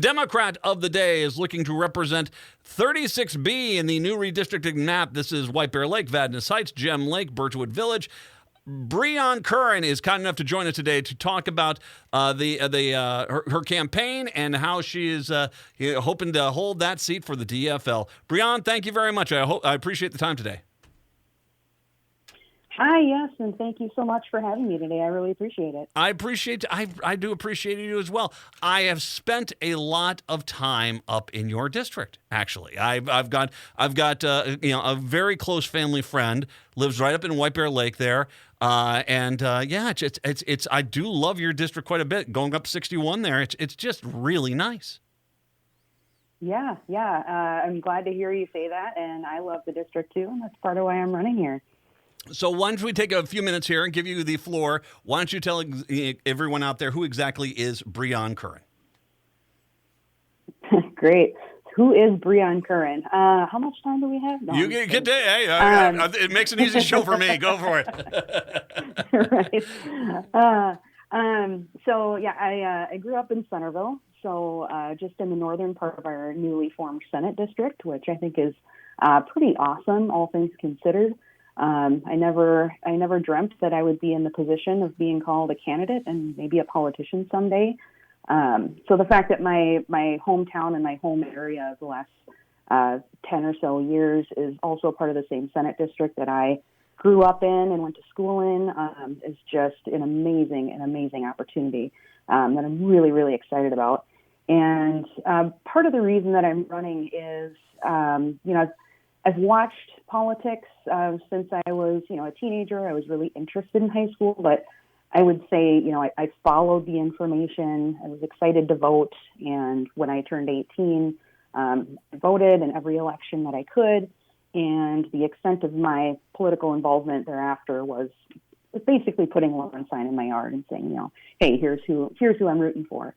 Democrat of the day is looking to represent 36B in the new redistricting map. This is White Bear Lake, Vadnais Heights, Gem Lake, Birchwood Village. Brion Curran is kind enough to join us today to talk about her campaign and how she is hoping to hold that seat for the DFL. Brion, thank you very much. I appreciate the time today. Hi, yes, and thank you so much for having me today. I really appreciate it. I do appreciate you as well. I have spent a lot of time up in your district. Actually, I've got a very close family friend lives right up in White Bear Lake there, it's I do love your district quite a bit. Going up 61 there, it's just really nice. Yeah, I'm glad to hear you say that, and I love the district too, and that's part of why I'm running here. So why don't we take a few minutes here and give you the floor? Why don't you tell everyone out there who exactly is Brion Curran? Great. Who is Brion Curran? How much time do we have? No, you get it makes an easy show for me. Go for it. Right. I grew up in Centerville, so just in the northern part of our newly formed Senate district, which I think is pretty awesome, all things considered. I never dreamt that I would be in the position of being called a candidate and maybe a politician someday. So the fact that my hometown and my home area of the last 10 or so years is also part of the same Senate district that I grew up in and went to school in is just an amazing opportunity that I'm really, really excited about. And part of the reason that I'm running is, I've watched politics since I was, a teenager. I was really interested in high school, but I would say, I followed the information. I was excited to vote. And when I turned 18, I voted in every election that I could. And the extent of my political involvement thereafter was basically putting a lawn sign in my yard and saying, hey, here's who I'm rooting for.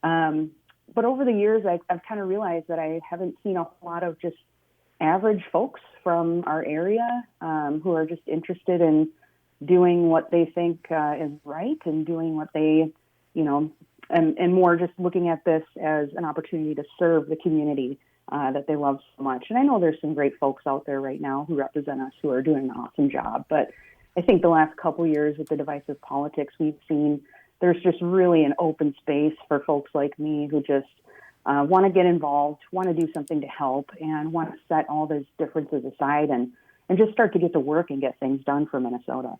But over the years, I've kind of realized that I haven't seen a lot of just average folks from our area who are just interested in doing what they think is right and doing what they, and more just looking at this as an opportunity to serve the community that they love so much. And I know there's some great folks out there right now who represent us who are doing an awesome job. But I think the last couple years with the divisive politics we've seen, there's just really an open space for folks like me who just want to get involved, want to do something to help, and want to set all those differences aside and just start to get to work and get things done for Minnesota.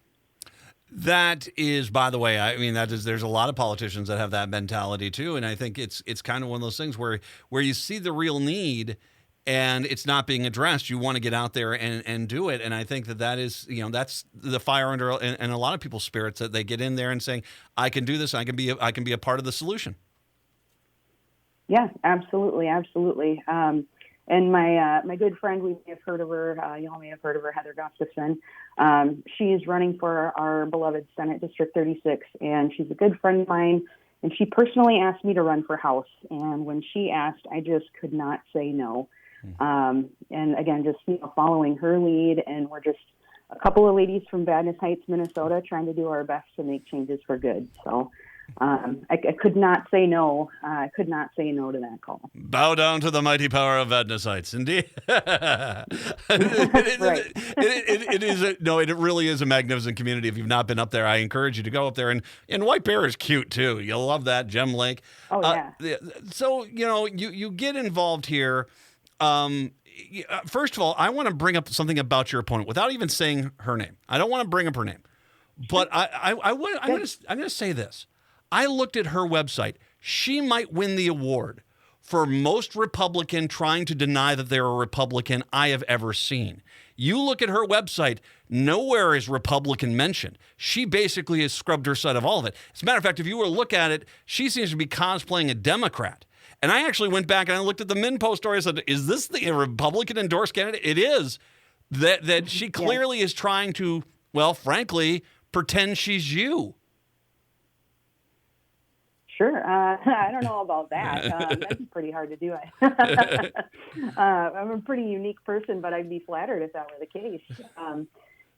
That is, by the way, there's a lot of politicians that have that mentality too, and I think it's kind of one of those things where you see the real need and it's not being addressed. You want to get out there and do it, and I think that is, that's the fire under and a lot of people's spirits, that they get in there and saying, I can do this, I can be a part of the solution. Yeah, absolutely. And my good friend, we may have heard of her, y'all may have heard of her, Heather Gustafson. She's running for our beloved Senate District 36, and she's a good friend of mine. And she personally asked me to run for House. And when she asked, I just could not say no. And again, just following her lead, and we're just a couple of ladies from Vadnais Heights, Minnesota, trying to do our best to make changes for good. So I could not say no. I could not say no to that call. Bow down to the mighty power of Vadnais Heights, indeed. It really is a magnificent community. If you've not been up there, I encourage you to go up there. And White Bear is cute too. You'll love that, Gem Lake. Oh yeah. So you get involved here. First of all, I want to bring up something about your opponent without even saying her name. I don't want to bring up her name, but I'm going to say this. I looked at her website. She might win the award for most Republican trying to deny that they're a Republican I have ever seen. You look at her website, nowhere is Republican mentioned. She basically has scrubbed her side of all of it. As a matter of fact, if you were to look at it, she seems to be cosplaying a Democrat. And I actually went back and I looked at the MinPost story and said, is this the Republican endorsed candidate? It is. That she clearly is trying to, well, frankly, pretend she's you. Sure. I don't know about that. That'd be pretty hard to do. I'm a pretty unique person, but I'd be flattered if that were the case.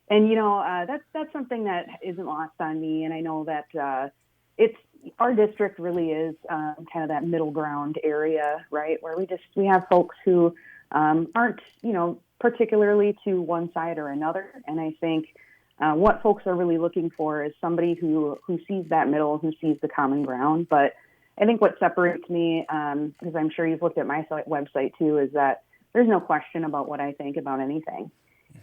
That's something that isn't lost on me. And I know that it's our district really is kind of that middle ground area, right, where we have folks who aren't, particularly to one side or another. And I think what folks are really looking for is somebody who sees that middle, who sees the common ground. But I think what separates me, because I'm sure you've looked at my website too, is that there's no question about what I think about anything.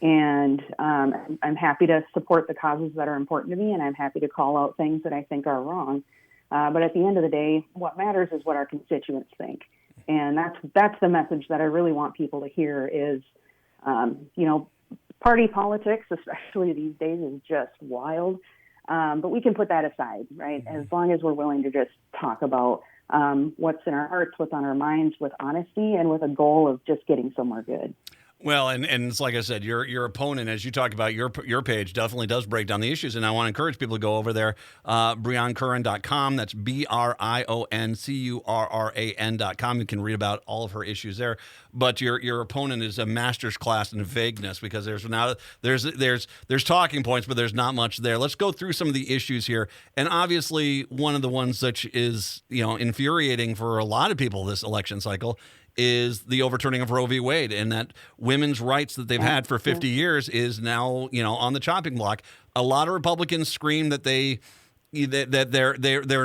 And I'm happy to support the causes that are important to me, and I'm happy to call out things that I think are wrong. But at the end of the day, what matters is what our constituents think. And that's the message that I really want people to hear is, party politics, especially these days, is just wild. But we can put that aside, right? As long as we're willing to just talk about what's in our hearts, what's on our minds, with honesty and with a goal of just getting somewhere good. Well, and it's like I said, your opponent, as you talk about, your page definitely does break down the issues, and I want to encourage people to go over there, BrionCurran.com. That's BrionCurran.com. You can read about all of her issues there. But your opponent is a master's class in vagueness, because there's talking points, but there's not much there. Let's go through some of the issues here, and obviously one of the ones that is infuriating for a lot of people this election cycle is the overturning of Roe v. Wade, and that women's rights that they've had for 50 years is now, on the chopping block. A lot of Republicans scream that they're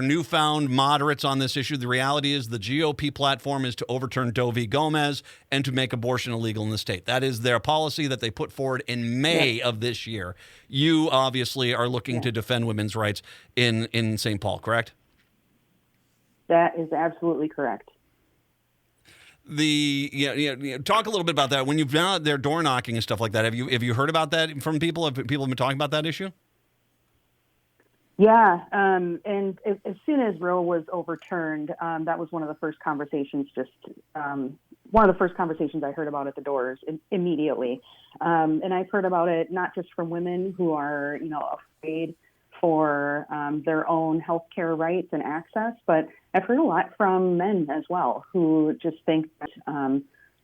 newfound moderates on this issue. The reality is the GOP platform is to overturn Doe v. Gomez and to make abortion illegal in the state. That is their policy that they put forward in May of this year. You obviously are looking to defend women's rights in St. Paul, correct? That is absolutely correct. Talk a little bit about that. When you've been out there door knocking and stuff like that, have you heard about that from people? Have people been talking about that issue? Yeah, and as soon as Roe was overturned, that was one of the first conversations. One of the first conversations I heard about at the doors immediately, and I've heard about it not just from women who are afraid for their own healthcare rights and access, but I've heard a lot from men as well who just think that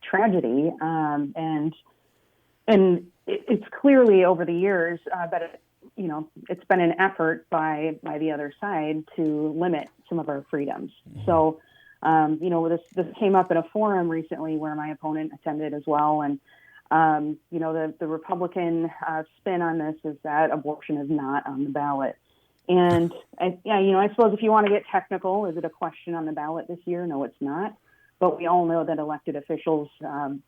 tragedy, and it's clearly over the years that it's been an effort by the other side to limit some of our freedoms. So this came up in a forum recently where my opponent attended as well, and the Republican spin on this is that abortion is not on the ballot. And I suppose if you want to get technical, is it a question on the ballot this year? No, it's not. But we all know that elected officials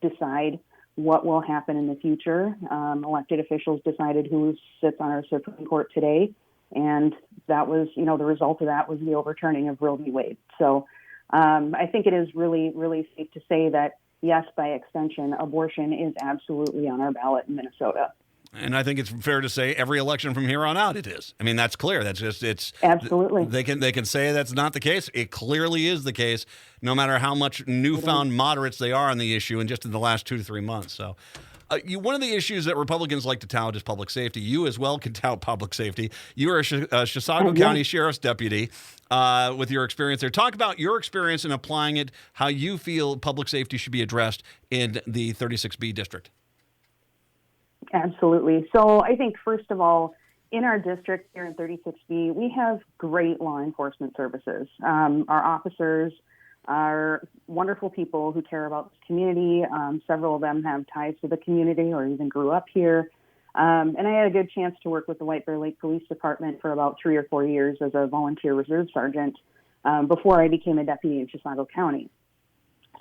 decide what will happen in the future. Elected officials decided who sits on our Supreme Court today. And that was, the result of that was the overturning of Roe v. Wade. So I think it is really, really safe to say that, yes, by extension, abortion is absolutely on our ballot in Minnesota. And I think it's fair to say every election from here on out it is. I mean, that's clear. It's absolutely. They can say that's not the case. It clearly is the case, no matter how much newfound moderates they are on the issue in just in the last 2 to 3 months. So one of the issues that Republicans like to tout is public safety. You as well can tout public safety. You are a Chisago County Sheriff's Deputy with your experience there. Talk about your experience in applying it, how you feel public safety should be addressed in the 36B district. Absolutely. So I think, first of all, in our district here in 36B, we have great law enforcement services. Our officers are wonderful people who care about the community. Several of them have ties to the community or even grew up here. And I had a good chance to work with the White Bear Lake Police Department for about 3 or 4 years as a volunteer reserve sergeant before I became a deputy in Chisago County.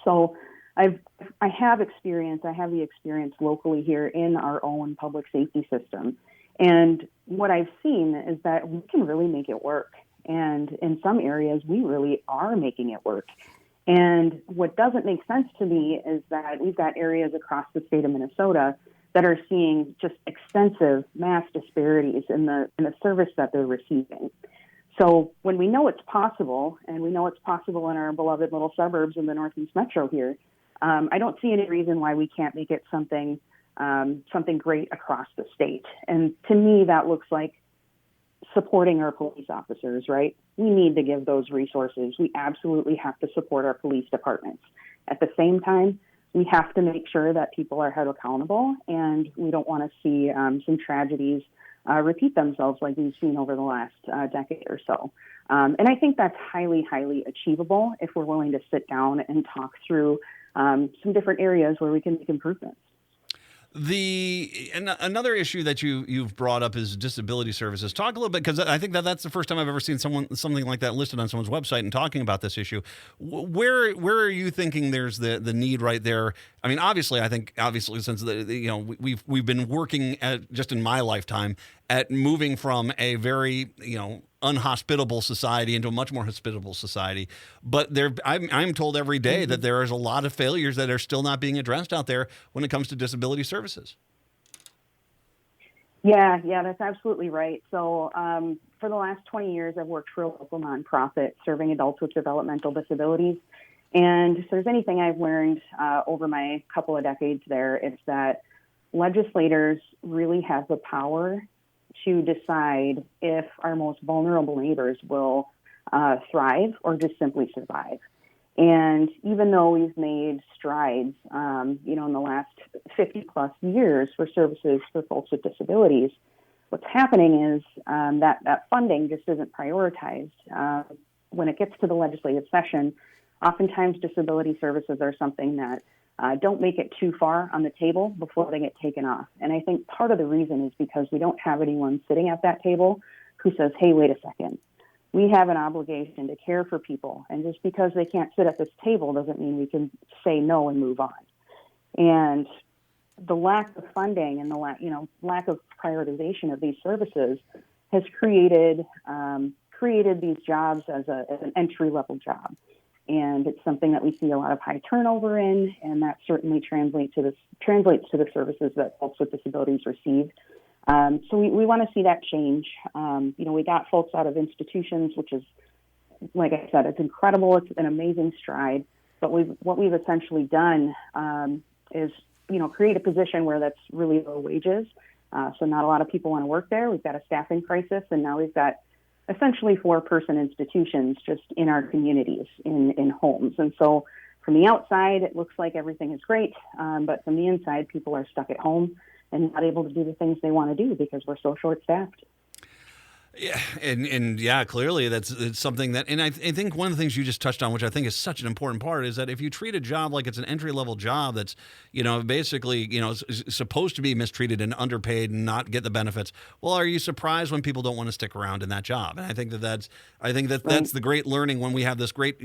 So I have the experience locally here in our own public safety system. And what I've seen is that we can really make it work. And in some areas, we really are making it work. And what doesn't make sense to me is that we've got areas across the state of Minnesota that are seeing just extensive mass disparities in the service that they're receiving. So when we know it's possible, and we know it's possible in our beloved little suburbs in the Northeast Metro here, I don't see any reason why we can't make it something great across the state. And to me, that looks like supporting our police officers, right? We need to give those resources. We absolutely have to support our police departments. At the same time, we have to make sure that people are held accountable, and we don't want to see some tragedies repeat themselves like we've seen over the last decade or so. And I think that's highly, highly achievable if we're willing to sit down and talk through some different areas where we can make improvements. Another issue that you've brought up is disability services. Talk a little bit, because I think that's the first time I've ever seen something like that listed on someone's website and talking about this issue. Where are you thinking there's the need right there? I mean, obviously since we've been working just in my lifetime at moving from a very unhospitable society into a much more hospitable society. But I'm told every day that there is a lot of failures that are still not being addressed out there when it comes to disability services. Yeah, that's absolutely right. So for the last 20 years, I've worked for a local nonprofit serving adults with developmental disabilities. And if there's anything I've learned over my couple of decades there, it's that legislators really have the power to decide if our most vulnerable neighbors will thrive or just simply survive. And even though we've made strides, in the last 50 plus years for services for folks with disabilities, what's happening is that funding just isn't prioritized. When it gets to the legislative session, oftentimes disability services are something that don't make it too far on the table before they get taken off. And I think part of the reason is because we don't have anyone sitting at that table who says, hey, wait a second, we have an obligation to care for people. And just because they can't sit at this table doesn't mean we can say no and move on. And the lack of funding and the lack of prioritization of these services has created these jobs as an entry-level job. And it's something that we see a lot of high turnover in, and that certainly translates to the services that folks with disabilities receive. So we want to see that change. We got folks out of institutions, which is, like I said, it's incredible. It's an amazing stride. But what we've essentially done is, create a position where that's really low wages. So not a lot of people want to work there. We've got a staffing crisis, and now we've got essentially 4-person institutions just in our communities, in homes. And so from the outside, it looks like everything is great. But from the inside, people are stuck at home and not able to do the things they want to do because we're so short-staffed. Yeah, and clearly it's something that, and I think one of the things you just touched on, which I think is such an important part, is that if you treat a job like it's an entry-level job that's, basically, supposed to be mistreated and underpaid and not get the benefits, well, are you surprised when people don't want to stick around in that job? And I think that's the great learning when we have this great,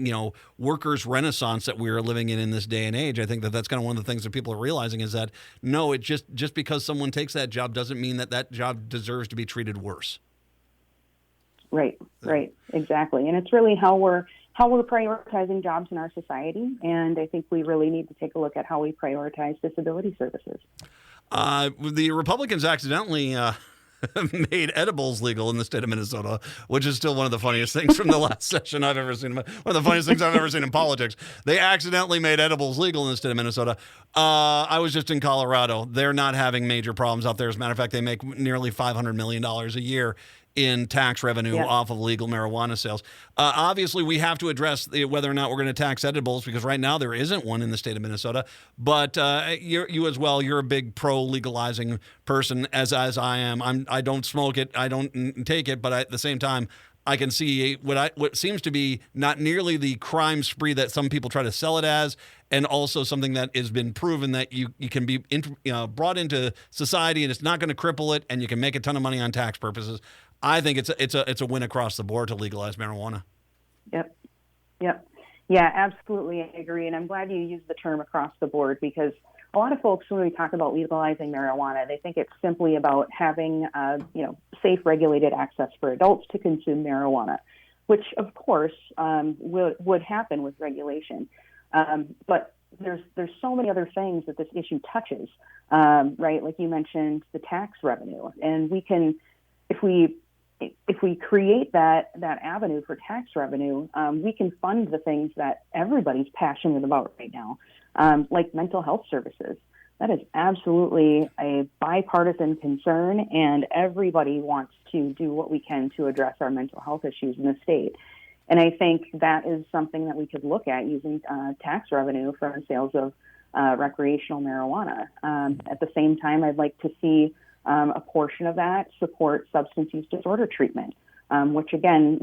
workers' renaissance that we are living in this day and age. I think that's kind of one of the things that people are realizing is that, no, it just because someone takes that job doesn't mean that job deserves to be treated worse. Right, exactly. And it's really how we're prioritizing jobs in our society. And I think we really need to take a look at how we prioritize disability services. The Republicans accidentally made edibles legal in the state of Minnesota, which is still one of the funniest things from the last session I've ever seen. One of the funniest things I've ever seen in politics. They accidentally made edibles legal in the state of Minnesota. I was just in Colorado. They're not having major problems out there. As a matter of fact, they make nearly $500 million a year in tax revenue off of legal marijuana sales. Obviously, we have to address whether or not we're going to tax edibles, because right now there isn't one in the state of Minnesota. But you as well, you're a big pro-legalizing person, as I am. I don't smoke it. I don't take it. But at the same time, I can see what seems to be not nearly the crime spree that some people try to sell it as, and also something that has been proven that you can be brought into society and it's not going to cripple it, and you can make a ton of money on tax purposes. I think it's a win across the board to legalize marijuana. Yep. Yeah, absolutely. I agree. And I'm glad you used the term across the board, because a lot of folks, when we talk about legalizing marijuana, they think it's simply about having, safe, regulated access for adults to consume marijuana, which of course would happen with regulation. But there's so many other things that this issue touches, right? Like you mentioned, the tax revenue, and we can, if we create that avenue for tax revenue, we can fund the things that everybody's passionate about right now, like mental health services. That is absolutely a bipartisan concern, and everybody wants to do what we can to address our mental health issues in the state. And I think that is something that we could look at using tax revenue from sales of recreational marijuana. At the same time, I'd like to see a portion of that supports substance use disorder treatment, which again,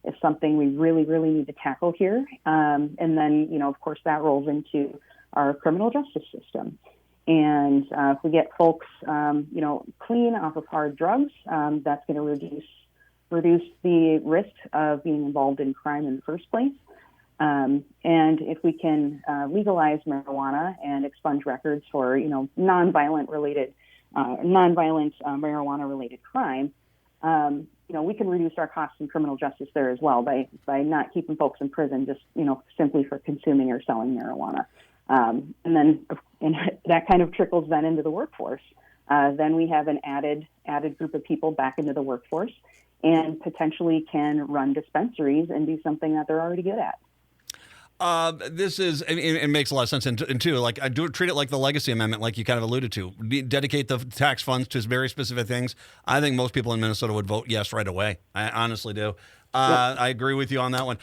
is something we really, really need to tackle here. And then, of course, that rolls into our criminal justice system. And if we get folks, clean off of hard drugs, that's going to reduce the risk of being involved in crime in the first place. And if we can legalize marijuana and expunge records for, nonviolent marijuana-related crime, we can reduce our costs in criminal justice there as well by not keeping folks in prison just, simply for consuming or selling marijuana. And that kind of trickles then into the workforce. Then we have an added group of people back into the workforce and potentially can run dispensaries and do something that they're already good at. It makes a lot of sense. And too, like, I do treat it like the legacy amendment, like you kind of alluded to. Dedicate the tax funds to very specific things. I think most people in Minnesota would vote yes right away. I honestly do. I agree with you on that one.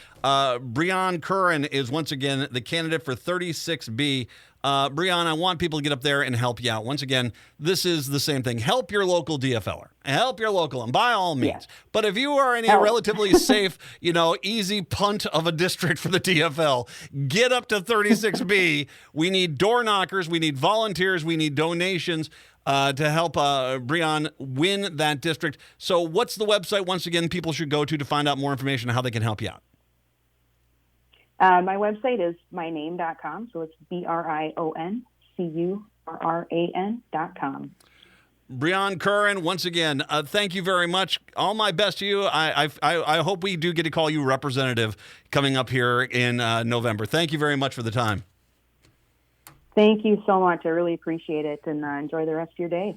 Brion Curran is once again the candidate for 36B. Brion, I want people to get up there and help you out. Once again, this is the same thing. Help your local DFLer. Help your local one by all means. Yeah. But if you are in a relatively safe, easy punt of a district for the DFL, get up to 36B. We need door knockers. We need volunteers. We need donations to help Brion win that district. So what's the website, once again, people should go to find out more information on how they can help you out? My website is myname.com, so it's BrionCurran.com. Brion Curran, once again, thank you very much. All my best to you. I hope we do get to call you representative coming up here in November. Thank you very much for the time. Thank you so much. I really appreciate it, and enjoy the rest of your day.